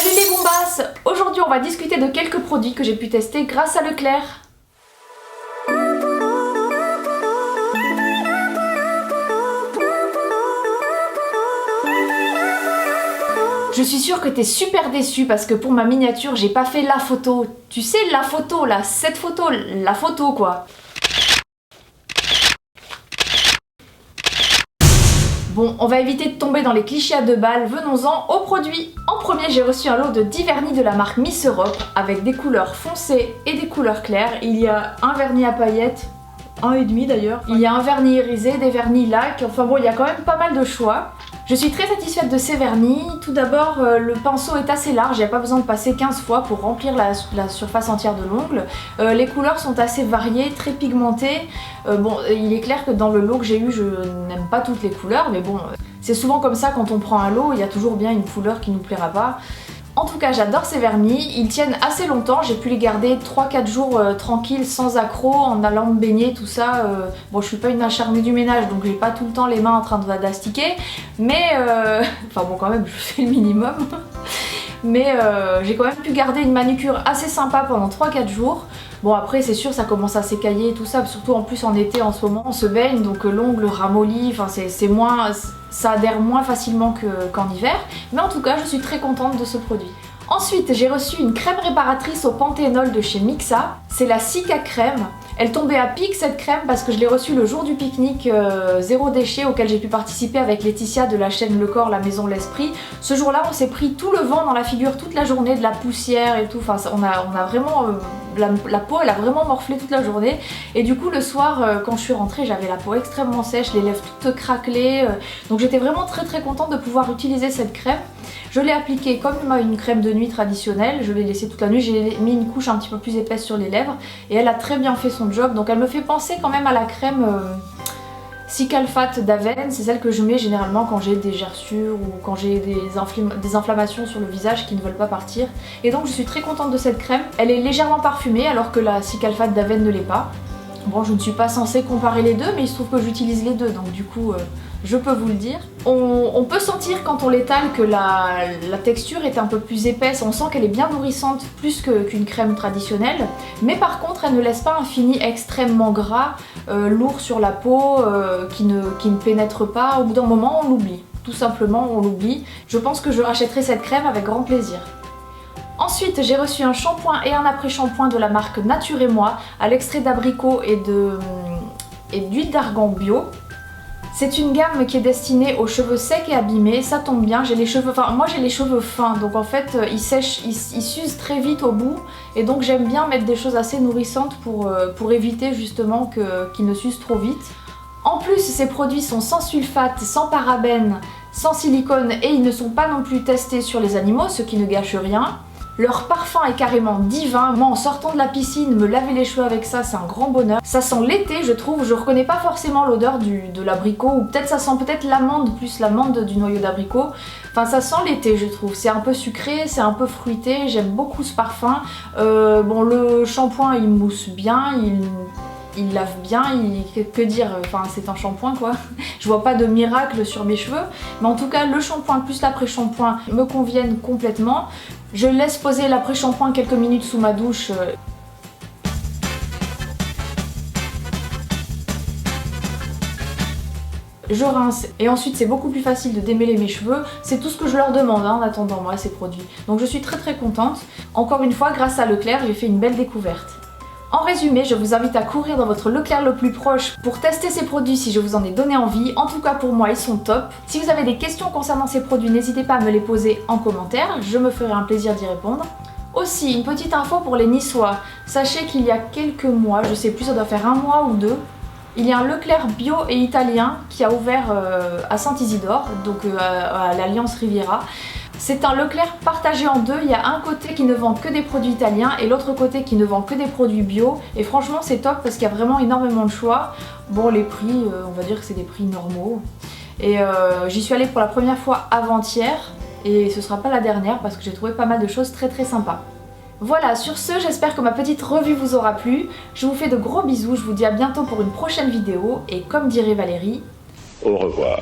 Salut les bombasses! Aujourd'hui on va discuter de quelques produits que j'ai pu tester grâce à Leclerc. Je suis sûre que t'es super déçue parce que pour ma miniature j'ai pas fait la photo. Tu sais la photo là, cette photo, la photo quoi. Bon, on va éviter de tomber dans les clichés à 2 balles, venons-en aux produits. En premier, j'ai reçu un lot de 10 vernis de la marque Miss Europe avec des couleurs foncées et des couleurs claires. Il y a un vernis à paillettes, un et demi d'ailleurs. Il y a un vernis irisé, des vernis lac, enfin bon, il y a quand même pas mal de choix. Je suis très satisfaite de ces vernis. Tout d'abord, le pinceau est assez large, il n'y a pas besoin de passer 15 fois pour remplir la surface entière de l'ongle. Les couleurs sont assez variées, très pigmentées. Bon, il est clair que dans le lot que j'ai eu, je n'aime pas toutes les couleurs, mais bon, c'est souvent comme ça quand on prend un lot, il y a toujours bien une couleur qui nous plaira pas. En tout cas, j'adore ces vernis, ils tiennent assez longtemps, j'ai pu les garder 3-4 jours tranquilles, sans accroc, en allant me baigner, tout ça. Bon, je suis pas une acharnée du ménage, donc j'ai pas tout le temps les mains en train d'astiquer, mais enfin bon, quand même, je fais le minimum. Mais j'ai quand même pu garder une manucure assez sympa pendant 3-4 jours. Bon, après c'est sûr ça commence à s'écailler et tout ça, surtout en plus en été en ce moment on se baigne, donc l'ongle ramollit, enfin c'est moins, ça adhère moins facilement qu'en hiver, mais en tout cas je suis très contente de ce produit. Ensuite j'ai reçu une crème réparatrice au panthénol de chez Mixa, c'est la Cica crème. Elle tombait à pic cette crème parce que je l'ai reçue le jour du pique-nique zéro déchet auquel j'ai pu participer avec Laetitia de la chaîne Le Corps, la Maison de l'Esprit. Ce jour-là on s'est pris tout le vent dans la figure toute la journée, de la poussière et tout, enfin on a vraiment... La peau elle a vraiment morflé toute la journée et du coup le soir quand je suis rentrée j'avais la peau extrêmement sèche, les lèvres toutes craquelées, donc j'étais vraiment très contente de pouvoir utiliser cette crème. Je l'ai appliquée comme une crème de nuit traditionnelle, je l'ai laissée toute la nuit, j'ai mis une couche un petit peu plus épaisse sur les lèvres et elle a très bien fait son job, donc elle me fait penser quand même à la crème Cicalfate d'Aven, c'est celle que je mets généralement quand j'ai des gerçures ou quand j'ai des inflammations sur le visage qui ne veulent pas partir. Et donc je suis très contente de cette crème. Elle est légèrement parfumée alors que la Cicalfate d'Aven ne l'est pas. Bon, je ne suis pas censée comparer les deux, mais il se trouve que j'utilise les deux, donc du coup je peux vous le dire. On peut sentir quand on l'étale que la texture est un peu plus épaisse, on sent qu'elle est bien nourrissante plus qu'une crème traditionnelle, mais par contre elle ne laisse pas un fini extrêmement gras, lourd sur la peau, qui ne pénètre pas. Au bout d'un moment on l'oublie, tout simplement on l'oublie. Je pense que je rachèterai cette crème avec grand plaisir. Ensuite, j'ai reçu un shampoing et un après-shampoing de la marque Nature et Moi à l'extrait d'abricot et d'huile d'argan bio. C'est une gamme qui est destinée aux cheveux secs et abîmés, ça tombe bien, j'ai les cheveux, enfin moi j'ai les cheveux fins, donc en fait ils sèchent, ils s'usent très vite au bout, et donc j'aime bien mettre des choses assez nourrissantes pour éviter justement qu'ils ne s'usent trop vite. En plus, ces produits sont sans sulfate, sans parabènes, sans silicone, et ils ne sont pas non plus testés sur les animaux, ce qui ne gâche rien. Leur parfum est carrément divin. Moi en sortant de la piscine, me laver les cheveux avec ça, c'est un grand bonheur. Ça sent l'été je trouve, je reconnais pas forcément l'odeur de l'abricot, ou peut-être ça sent peut-être l'amande, plus l'amande du noyau d'abricot. Enfin ça sent l'été je trouve, c'est un peu sucré, c'est un peu fruité, j'aime beaucoup ce parfum. Bon, le shampoing il mousse bien, il lave bien, que dire, enfin c'est un shampoing quoi. Je vois pas de miracle sur mes cheveux, mais en tout cas le shampoing plus l'après-shampoing me conviennent complètement. Je laisse poser l'après-shampoing quelques minutes sous ma douche. Je rince et ensuite c'est beaucoup plus facile de démêler mes cheveux. C'est tout ce que je leur demande en attendant moi ces produits. Donc je suis très contente. Encore une fois, grâce à Leclerc, j'ai fait une belle découverte. En résumé, je vous invite à courir dans votre Leclerc le plus proche pour tester ces produits si je vous en ai donné envie. En tout cas pour moi ils sont top. Si vous avez des questions concernant ces produits, n'hésitez pas à me les poser en commentaire, je me ferai un plaisir d'y répondre. Aussi, une petite info pour les Niçois. Sachez qu'il y a quelques mois, je sais plus, ça doit faire 1 mois ou 2, il y a un Leclerc bio et italien qui a ouvert à Saint-Isidore, donc à l'Alliance Riviera. C'est un Leclerc partagé en deux, il y a un côté qui ne vend que des produits italiens et l'autre côté qui ne vend que des produits bio. Et franchement c'est top parce qu'il y a vraiment énormément de choix. Bon, les prix, on va dire que c'est des prix normaux. Et j'y suis allée pour la première fois avant-hier et ce sera pas la dernière parce que j'ai trouvé pas mal de choses très sympas. Voilà, sur ce, j'espère que ma petite revue vous aura plu. Je vous fais de gros bisous, je vous dis à bientôt pour une prochaine vidéo et comme dirait Valérie, au revoir.